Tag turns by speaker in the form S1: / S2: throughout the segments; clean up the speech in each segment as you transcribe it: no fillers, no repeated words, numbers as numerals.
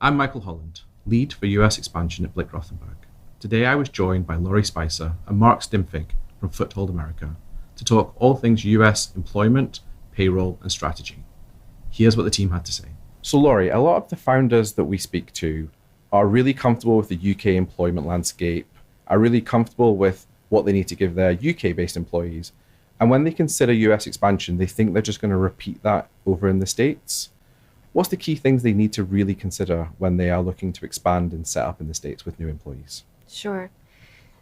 S1: I'm Michael Holland, lead for US expansion at Blick Rothenberg. Today I was joined by Laurie Spicer and Mark Stimfig from Foothold America to talk all things US employment, payroll and strategy. Here's what the team had to say. So Laurie, a lot of the founders that we speak to are really comfortable with the UK employment landscape, are really comfortable with what they need to give their UK-based employees. And when they consider US expansion, they think they're just going to repeat that over in the States. What's the key things they need to really consider when they are looking to expand and set up in the States with new employees?
S2: Sure.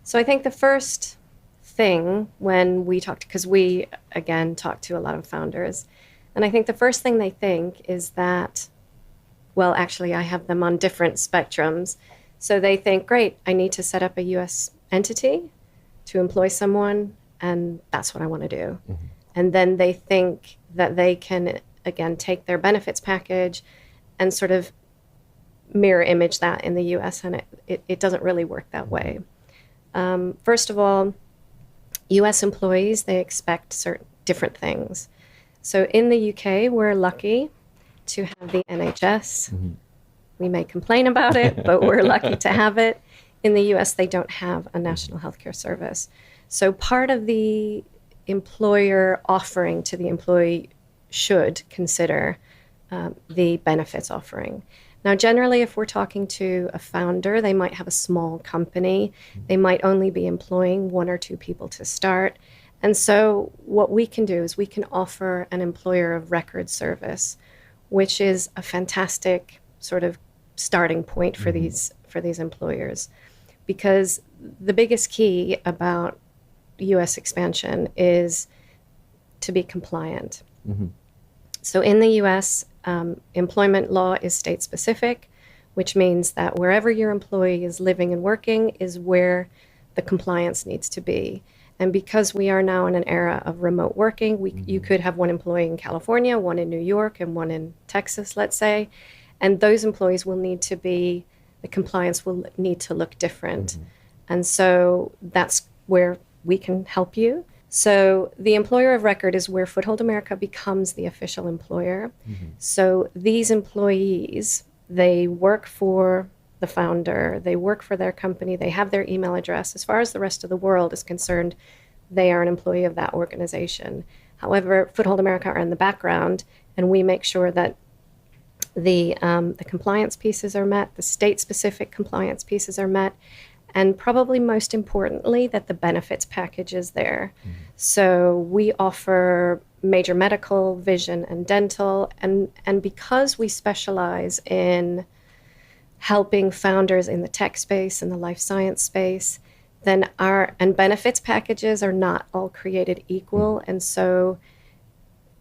S2: So I think the first thing when we talk, because we, again, talk to a lot of founders, and I think the first thing they think is that, well, actually, I have them on different spectrums. So they think, great, I need to set up a US entity to employ someone, and that's what I want to do. Mm-hmm. And then they think that they can, again, take their benefits package and sort of mirror image that in the US, and it doesn't really work that way. First of all, US employees, they expect certain different things. So in the UK, we're lucky to have the NHS. Mm-hmm. We may complain about it, but we're lucky to have it. In the US, they don't have a national healthcare service. So part of the employer offering to the employee should consider the benefits offering. Now, generally, if we're talking to a founder, they might have a small company. They might only be employing one or two people to start. And so what we can do is we can offer an employer of record service, which is a fantastic sort of starting point for these employers. Because the biggest key about US expansion is to be compliant. Mm-hmm. So in the US, employment law is state specific, which means that wherever your employee is living and working is where the compliance needs to be. And because we are now in an era of remote working, you could have one employee in California, one in New York, and one in Texas, let's say. And those employees will need to be, the compliance will need to look different. Mm-hmm. And so that's where we can help you. So the employer of record is where Foothold America becomes the official employer. Mm-hmm. So these employees, they work for the founder, they work for their company, they have their email address. As far as the rest of the world is concerned, they are an employee of that organization. However, Foothold America are in the background, and we make sure that the compliance pieces are met, the state-specific compliance pieces are met, and probably most importantly, that the benefits package is there. Mm-hmm. So we offer major medical, vision, and dental, and because we specialize in helping founders in the tech space and the life science space, then and benefits packages are not all created equal. Mm-hmm. And so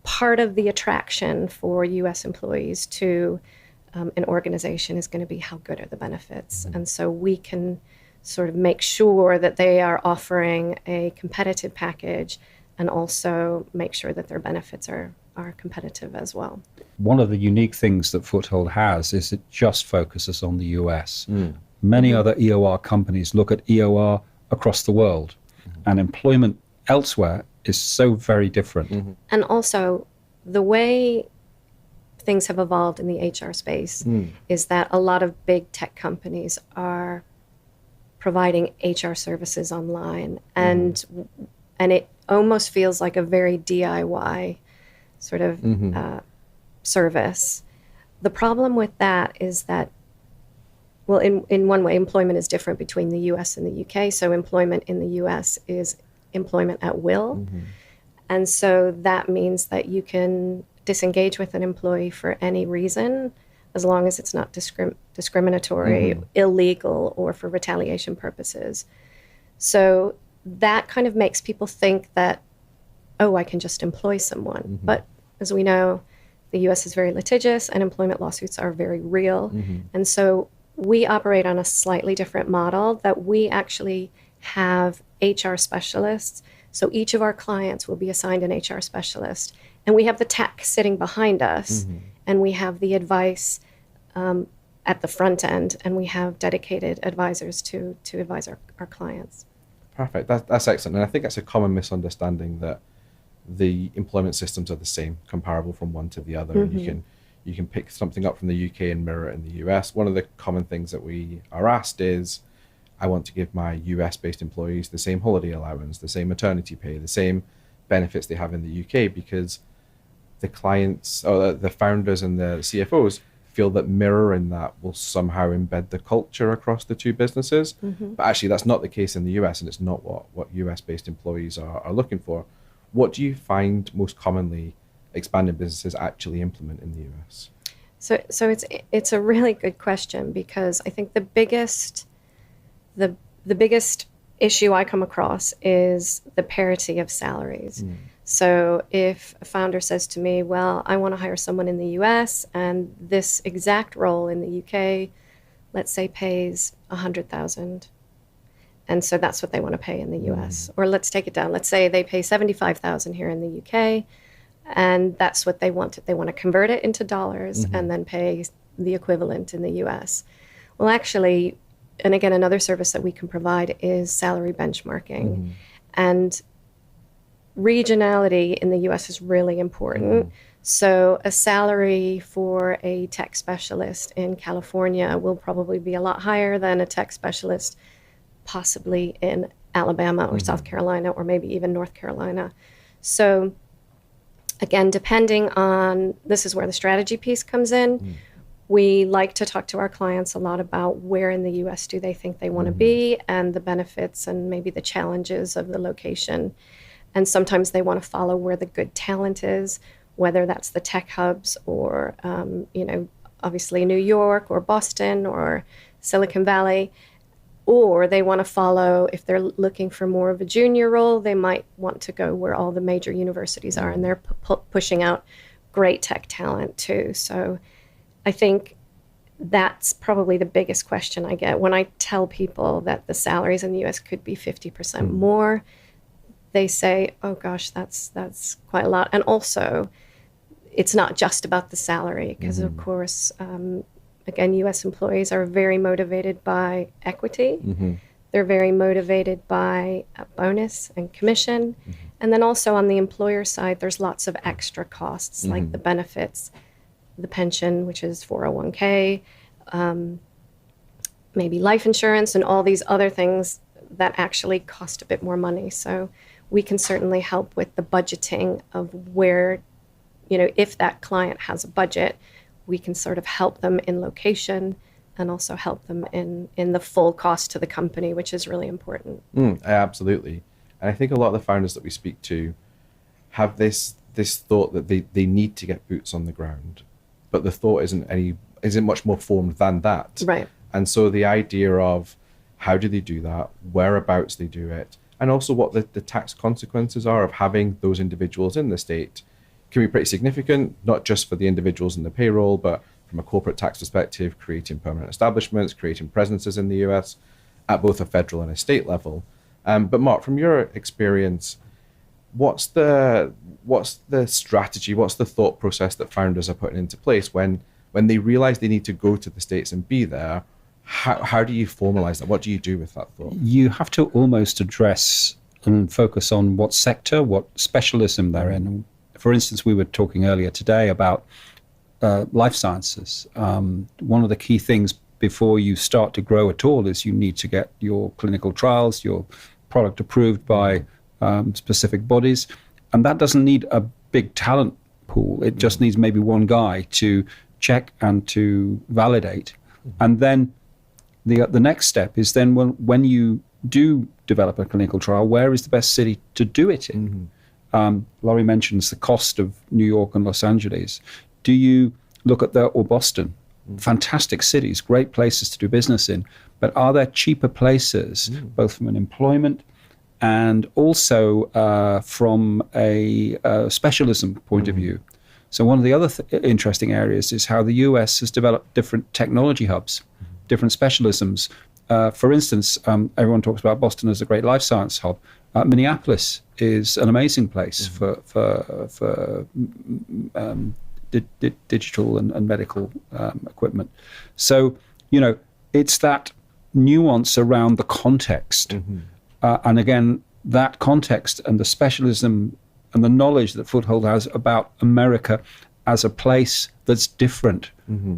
S2: part of the attraction for US employees to an organization is going to be how good are the benefits. Mm-hmm. And so we can sort of make sure that they are offering a competitive package and also make sure that their benefits are competitive as well.
S3: One of the unique things that Foothold has is it just focuses on the US. Many other EOR companies look at EOR across the world, and employment elsewhere is so very different. Mm-hmm.
S2: And also, the way things have evolved in the HR space is that a lot of big tech companies are providing HR services online, and it almost feels like a very DIY sort of service. The problem with that is that, well, in one way, employment is different between the US and the UK. So employment in the US is employment at will. Mm-hmm. And so that means that you can disengage with an employee for any reason, as long as it's not discriminatory, illegal, or for retaliation purposes. So that kind of makes people think that, oh, I can just employ someone. Mm-hmm. But as we know, the US is very litigious and employment lawsuits are very real. Mm-hmm. And so we operate on a slightly different model, that we actually have HR specialists. So each of our clients will be assigned an HR specialist. And we have the tech sitting behind us, and we have the advice at the front end, and we have dedicated advisors to advise our clients.
S1: Perfect. That's excellent. And I think that's a common misunderstanding, that the employment systems are the same, comparable from one to the other. And You can pick something up from the UK and mirror it in the US. One of the common things that we are asked is, I want to give my US-based employees the same holiday allowance, the same maternity pay, the same benefits they have in the UK, because the clients or the founders and the CFOs feel that mirroring that will somehow embed the culture across the two businesses. But actually that's not the case in the US, and it's not what US-based employees are looking for. What do you find most commonly expanding businesses actually implement in the US?
S2: So it's a really good question, because I think the biggest issue I come across is the parity of salaries. So if a founder says to me, well, I want to hire someone in the US, and this exact role in the UK, let's say, pays $100,000. And so that's what they want to pay in the US. Or let's take it down. Let's say they pay $75,000 here in the UK, and that's what they want. They want to convert it into dollars and then pay the equivalent in the US. Well, actually, and again, another service that we can provide is salary benchmarking. And regionality in the US is really important. So a salary for a tech specialist in California will probably be a lot higher than a tech specialist possibly in Alabama or South Carolina, or maybe even North Carolina. So again, depending on, this is where the strategy piece comes in. We like to talk to our clients a lot about where in the US do they think they want to be, and the benefits and maybe the challenges of the location. And sometimes they want to follow where the good talent is, whether that's the tech hubs or, obviously New York or Boston or Silicon Valley. Or they want to follow, if they're looking for more of a junior role, they might want to go where all the major universities are, and they're pushing out great tech talent too. So I think that's probably the biggest question I get when I tell people that the salaries in the US could be 50% more. They say, oh gosh, that's quite a lot. And also, it's not just about the salary, because of course, again, US employees are very motivated by equity. They're very motivated by a bonus and commission. And then also on the employer side, there's lots of extra costs, like the benefits, the pension, which is 401k, maybe life insurance, and all these other things that actually cost a bit more money. So we can certainly help with the budgeting of where, if that client has a budget, we can sort of help them in location and also help them in the full cost to the company, which is really important.
S1: Absolutely. And I think a lot of the founders that we speak to have this thought that they need to get boots on the ground, but the thought isn't much more formed than that.
S2: Right.
S1: And so the idea of how do they do that, whereabouts they do it, and also what the tax consequences are of having those individuals in the state can be pretty significant, not just for the individuals in the payroll, but from a corporate tax perspective, creating permanent establishments, creating presences in the US at both a federal and a state level. But Mark, from your experience, what's the strategy, what's the thought process that founders are putting into place when they realize they need to go to the States and be there? How do you formalize that? What do you do with that thought?
S3: You have to almost address and focus on what sector, what specialism they're in. For instance, we were talking earlier today about life sciences. One of the key things before you start to grow at all is you need to get your clinical trials, your product approved by specific bodies. And that doesn't need a big talent pool. It just needs maybe one guy to check and to validate. And then the next step is then when you do develop a clinical trial, where is the best city to do it in? Laurie mentions the cost of New York and Los Angeles. Do you look at or Boston? Fantastic cities, great places to do business in. But are there cheaper places, both from an employment and also from a specialism point of view? So one of the other interesting areas is how the US has developed different technology hubs, different specialisms. For instance, everyone talks about Boston as a great life science hub. Minneapolis is an amazing place for digital and medical equipment. So, it's that nuance around the context. And again, that context and the specialism and the knowledge that Foothold has about America as a place that's different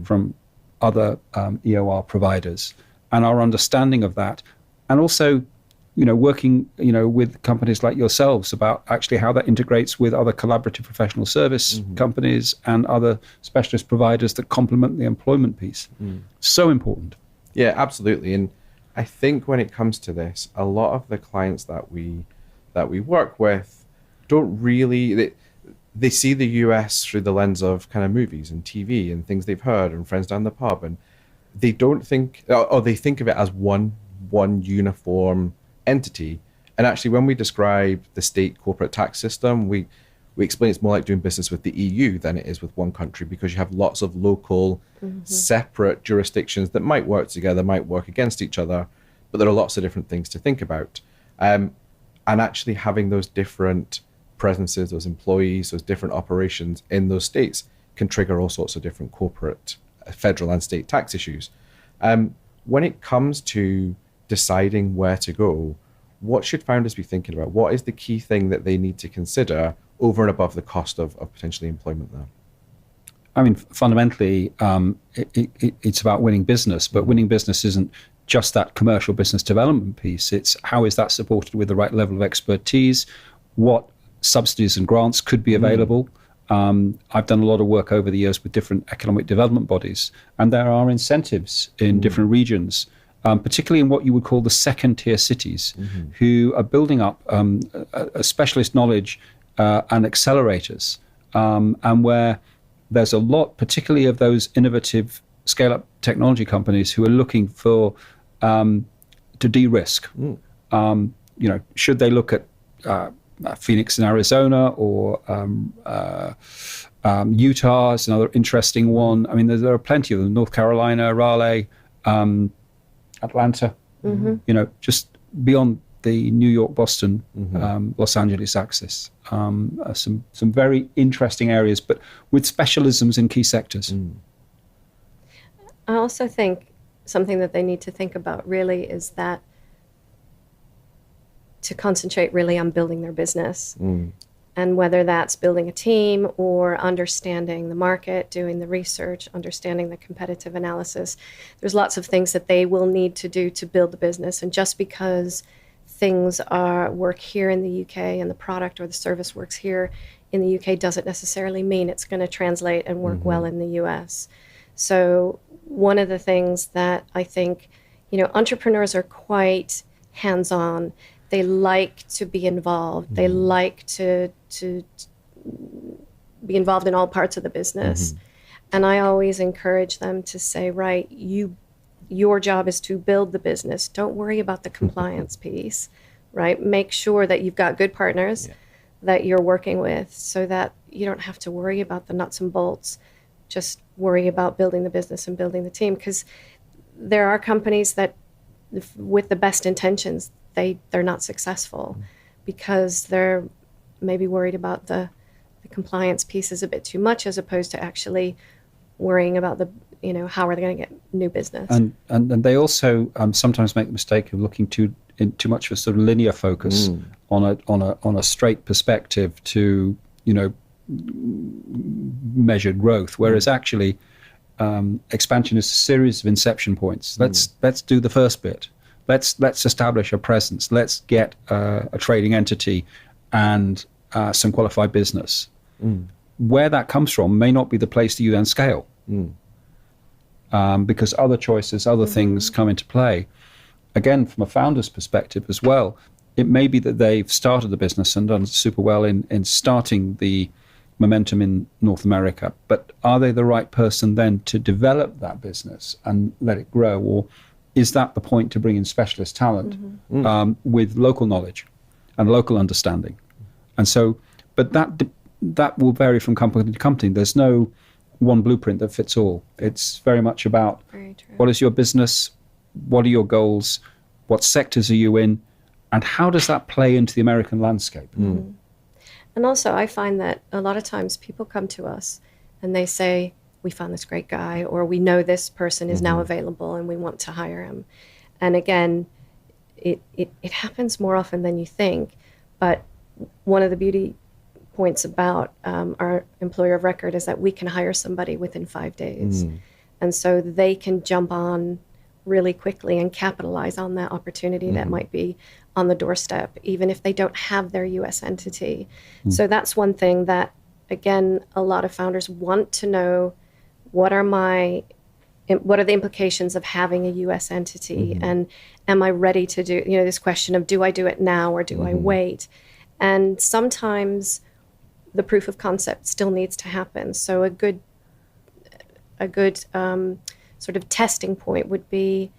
S3: from other EOR providers, and our understanding of that, and also, working, with companies like yourselves about actually how that integrates with other collaborative professional service companies and other specialist providers that complement the employment piece. So important.
S1: Yeah, absolutely. And I think when it comes to this, a lot of the clients that we work with don't really, they see the US through the lens of kind of movies and TV and things they've heard and friends down the pub, and they don't think, or they think of it as one uniform entity. And actually, when we describe the state corporate tax system, we explain it's more like doing business with the EU than it is with one country, because you have lots of local separate jurisdictions that might work together, might work against each other, but there are lots of different things to think about. And actually having those different presences, those employees, those different operations in those states can trigger all sorts of different corporate, federal and state tax issues. When it comes to deciding where to go, what should founders be thinking about? What is the key thing that they need to consider over and above the cost of potentially employment there?
S3: I mean, fundamentally, it's about winning business, but winning business isn't just that commercial business development piece. It's how is that supported with the right level of expertise? What subsidies and grants could be available? I've done a lot of work over the years with different economic development bodies, and there are incentives in different regions, particularly in what you would call the second-tier cities, who are building up a specialist knowledge and accelerators, and where there's a lot, particularly of those innovative scale-up technology companies who are looking for to de-risk. Should they look at Phoenix in Arizona or Utah is another interesting one. I mean, there are plenty of them. North Carolina, Raleigh, Atlanta. Just beyond the New York, Boston, Los Angeles axis. Some very interesting areas, but with specialisms in key sectors.
S2: I also think something that they need to think about really is that to concentrate really on building their business. And whether that's building a team or understanding the market, doing the research, understanding the competitive analysis, there's lots of things that they will need to do to build the business. And just because things work here in the UK and the product or the service works here in the UK doesn't necessarily mean it's going to translate and work well in the US. So one of the things that I think, entrepreneurs are quite hands-on. They like to be involved. They like to be involved in all parts of the business. And I always encourage them to say, right, your job is to build the business. Don't worry about the compliance piece, right? Make sure that you've got good partners that you're working with so that you don't have to worry about the nuts and bolts. Just worry about building the business and building the team. Because there are companies that, with the best intentions, they're not successful because they're maybe worried about the compliance pieces a bit too much, as opposed to actually worrying about how are they going to get new business. And
S3: they also sometimes make the mistake of looking too much for sort of linear focus on a straight perspective to measured growth, whereas actually expansion is a series of inception points. Let's do the first bit. Let's establish a presence. Let's get a trading entity and some qualified business. Where that comes from may not be the place that you then scale, because other choices, other things come into play. Again, from a founder's perspective as well, it may be that they've started the business and done super well in starting the momentum in North America, but are they the right person then to develop that business and let it grow, or is that the point to bring in specialist talent with local knowledge and local understanding? And so, but that will vary from company to company. There's no one blueprint that fits all. It's very much about what is your business, what are your goals, what sectors are you in, and how does that play into the American landscape?
S2: And also, I find that a lot of times people come to us and they say, we found this great guy, or we know this person is now available and we want to hire him. And again, it happens more often than you think. But one of the beauty points about our employer of record is that we can hire somebody within 5 days. And so they can jump on really quickly and capitalize on that opportunity that might be on the doorstep, even if they don't have their U.S. entity. So that's one thing that, again, a lot of founders want to know, what are the implications of having a U.S. entity? And am I ready to do, this question of, do I do it now or do I wait? And sometimes the proof of concept still needs to happen. So a good sort of testing point would be,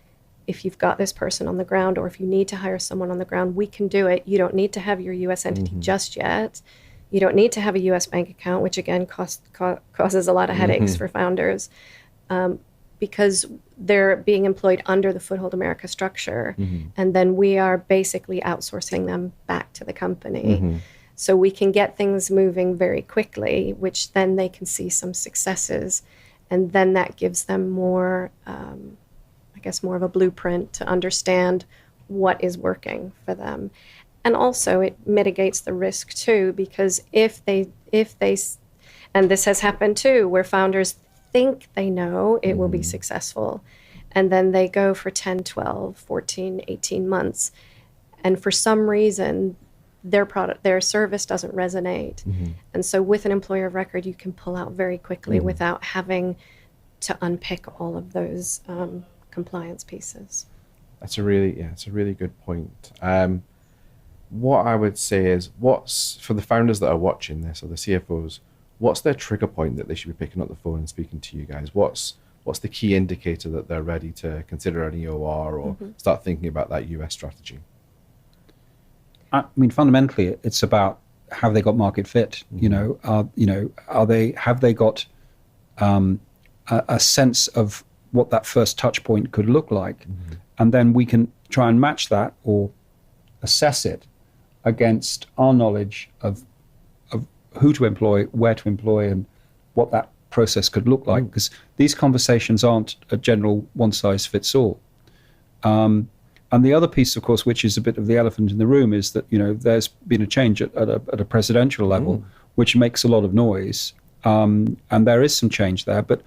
S2: if you've got this person on the ground, or if you need to hire someone on the ground, we can do it. You don't need to have your U.S. entity just yet. You don't need to have a U.S. bank account, which again causes a lot of headaches for founders, because they're being employed under the Foothold America structure, and then we are basically outsourcing them back to the company. So we can get things moving very quickly, which then they can see some successes, and then that gives them more, more of a blueprint to understand what is working for them. And also it mitigates the risk too, because if they, and this has happened too, where founders think they know it will be successful, and then they go for 10, 12, 14, 18 months, and for some reason their service doesn't resonate. And so with an employer of record, you can pull out very quickly without having to unpick all of those compliance pieces.
S1: It's a really good point. What I would say is, what's, for the founders that are watching this, or the CFOs, what's their trigger point that they should be picking up the phone and speaking to you guys? What's the key indicator that they're ready to consider an EOR or start thinking about that US strategy?
S3: I mean, fundamentally, it's about, have they got market fit? Have they got a sense of what that first touch point could look like? And then we can try and match that or assess it against our knowledge of who to employ, where to employ, and what that process could look like. Because these conversations aren't a general one-size-fits-all. And the other piece, of course, which is a bit of the elephant in the room, is that there's been a change at a presidential level, which makes a lot of noise, and there is some change there. But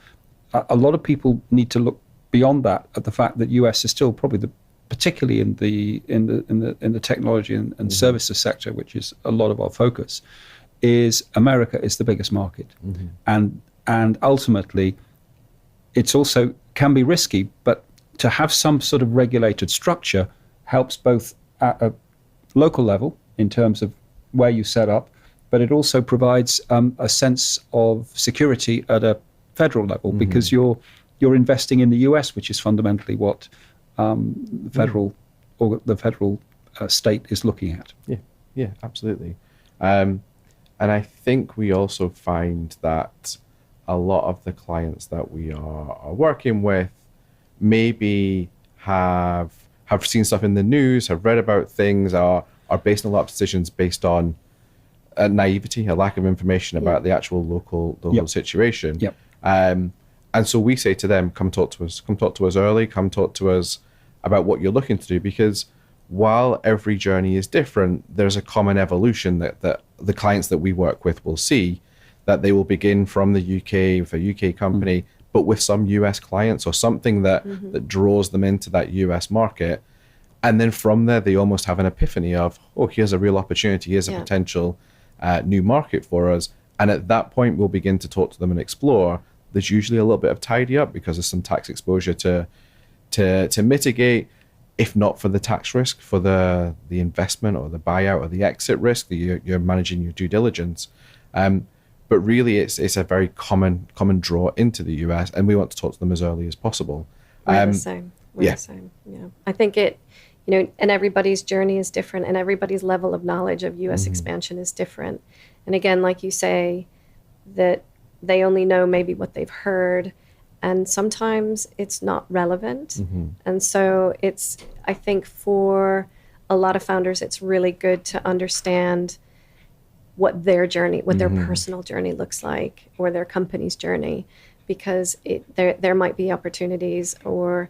S3: a lot of people need to look beyond that at the fact that US is still probably particularly in the technology and services sector, which is a lot of our focus, is America is the biggest market, and ultimately, it's also can be risky, but to have some sort of regulated structure helps both at a local level in terms of where you set up, but it also provides a sense of security at a federal level, because you're investing in the US, which is fundamentally what the federal state is looking at.
S1: Yeah, absolutely. And I think we also find that a lot of the clients that we are working with maybe have seen stuff in the news, have read about things, are basing a lot of decisions based on naivety, a lack of information about the actual local situation. And so we say to them, come talk to us early, come talk to us about what you're looking to do, because while every journey is different, there's a common evolution that the clients that we work with will see, that they will begin from the UK with a UK company, but with some US clients or something that draws them into that US market. And then from there, they almost have an epiphany of, oh, here's a real opportunity, here's a potential new market for us. And at that point, we'll begin to talk to them and explore. There's usually a little bit of tidy up because there's some tax exposure to mitigate, if not for the tax risk, for the investment or the buyout or the exit risk that you're managing your due diligence. But really, it's a very common draw into the US, and we want to talk to them as early as possible.
S2: We're the same. We're the same. Yeah, I think and everybody's journey is different, and everybody's level of knowledge of US expansion is different. And again, like you say, that they only know maybe what they've heard, and sometimes it's not relevant. And so I think for a lot of founders, it's really good to understand what their journey, what their personal journey looks like, or their company's journey, because there might be opportunities or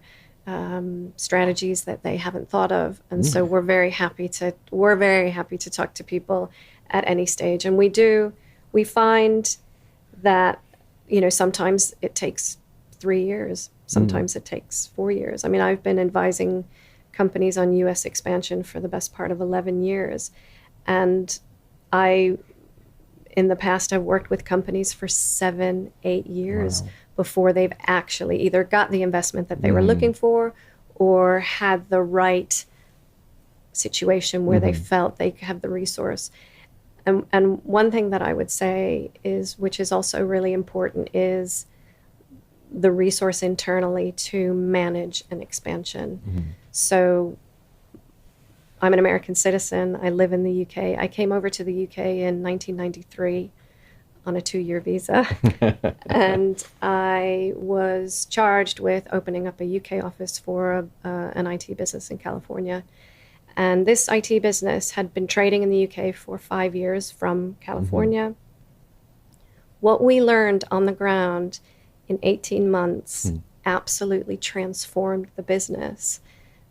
S2: strategies that they haven't thought of. And so we're very happy to talk to people at any stage. And we find that, sometimes it takes 3 years, sometimes it takes 4 years. I mean, I've been advising companies on U.S. expansion for the best part of 11 years. And in the past, I've worked with companies for 7, 8 years before they've actually either got the investment that they were looking for or had the right situation where they felt they have the resource. And one thing that I would say is, which is also really important, is the resource internally to manage an expansion. So I'm an American citizen. I live in the UK. I came over to the UK in 1993 on a 2-year visa. And I was charged with opening up a UK office for an IT business in California. And this IT business had been trading in the UK for 5 years from California. What we learned on the ground in 18 months absolutely transformed the business,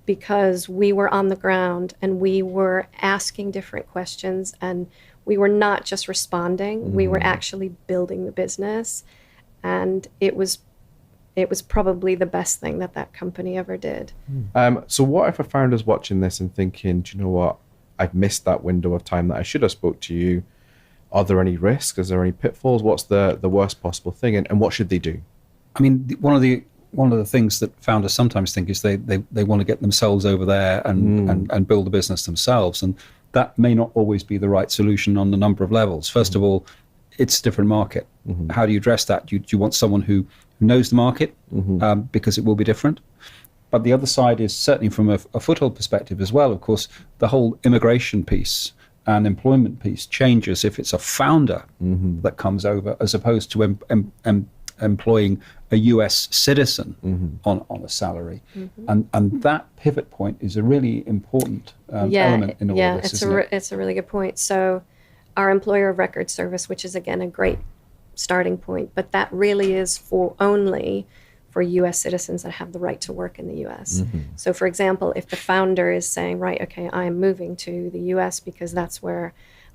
S2: because we were on the ground and we were asking different questions, and we were not just responding, we were actually building the business. And it was probably the best thing that company ever did.
S1: So what if a founder's watching this and thinking, do you know what, I've missed that window of time that I should have spoke to you. Are there any risks? Is there any pitfalls? What's the worst possible thing? And what should they do?
S3: I mean, one of the things that founders sometimes think is they want to get themselves over there and build the business themselves. And that may not always be the right solution on a number of levels. First of all, it's a different market. How do you address that? Do you want someone who knows the market, because it will be different? But the other side is, certainly from a Foothold perspective as well, of course, the whole immigration piece and employment piece changes if it's a founder that comes over, as opposed to employing a US citizen on a salary. And that pivot point is a really important element in all of this,
S2: it's a really good point. So our employer of record service, which is, again, a great starting point, but that really is only for US citizens that have the right to work in the US. So, for example, if the founder is saying, right, okay, I'm moving to the US because that's where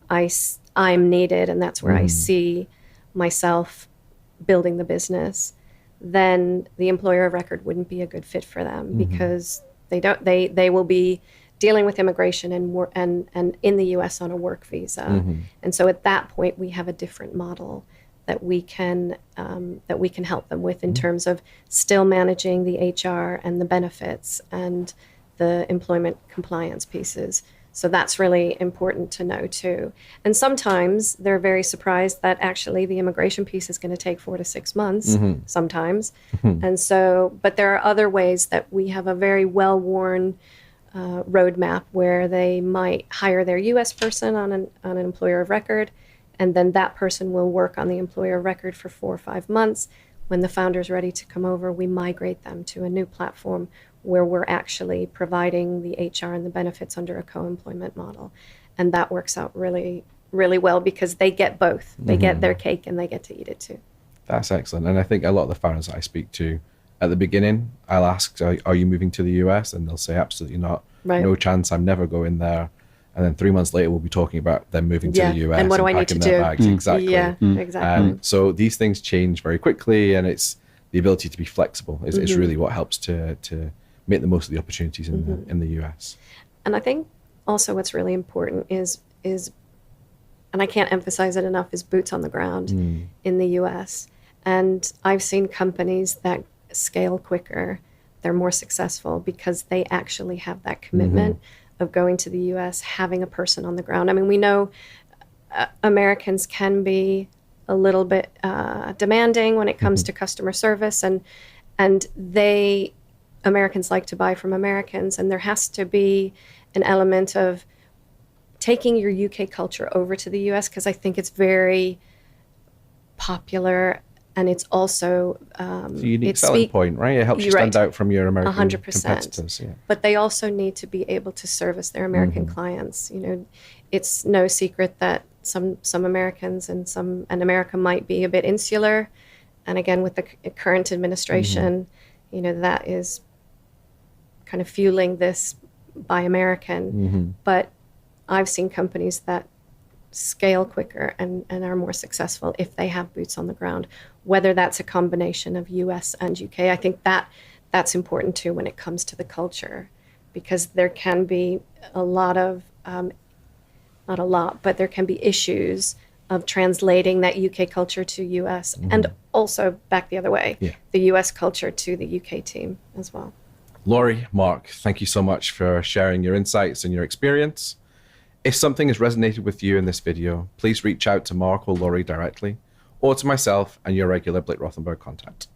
S2: I'm needed and that's where I see myself building the business, then the employer of record wouldn't be a good fit for them, because they will be dealing with immigration and in the US on a work visa. And so at that point, we have a different model that we can help them with in terms of still managing the HR and the benefits and the employment compliance pieces. So that's really important to know too. And sometimes they're very surprised that actually the immigration piece is going to take 4 to 6 months sometimes. And so, but there are other ways that we have a very well-worn roadmap where they might hire their US person on an employer of record, and then that person will work on the employer of record for 4 or 5 months. When the founder's ready to come over, we migrate them to a new platform where we're actually providing the HR and the benefits under a co-employment model. And that works out really, really well, because they get both. They get their cake and they get to eat it too.
S1: That's excellent. And I think a lot of the founders I speak to at the beginning, I'll ask, are you moving to the US? And they'll say, absolutely not.
S2: Right.
S1: No chance, I'm never going there. And then 3 months later, we'll be talking about them moving to the US
S2: and what do I need to do?
S1: Bags. Exactly.
S2: Yeah, exactly.
S1: So these things change very quickly, and it's the ability to be flexible is really what helps to make the most of the opportunities in the US.
S2: And I think also what's really important is, and I can't emphasize it enough, is boots on the ground in the US. And I've seen companies that scale quicker, they're more successful because they actually have that commitment of going to the US, having a person on the ground. I mean, we know Americans can be a little bit demanding when it comes to customer service, and Americans like to buy from Americans, and there has to be an element of taking your UK culture over to the US, because I think it's very popular, and it's also
S1: it's a unique selling point, right? It helps you stand out from your American
S2: 100%.
S1: competitors. Yeah.
S2: But they also need to be able to service their American clients. You know, it's no secret that some Americans and America might be a bit insular, and again, with the current administration, you know, that is kind of fueling this Buy American. But I've seen companies that scale quicker and are more successful if they have boots on the ground, whether that's a combination of US and UK. I think that's important too when it comes to the culture, because there can be a lot of, not a lot, but there can be issues of translating that UK culture to US and also back the other way, the US culture to the UK team as well.
S1: Laurie, Mark, thank you so much for sharing your insights and your experience. If something has resonated with you in this video, please reach out to Mark or Laurie directly, or to myself and your regular Blick Rothenberg contact.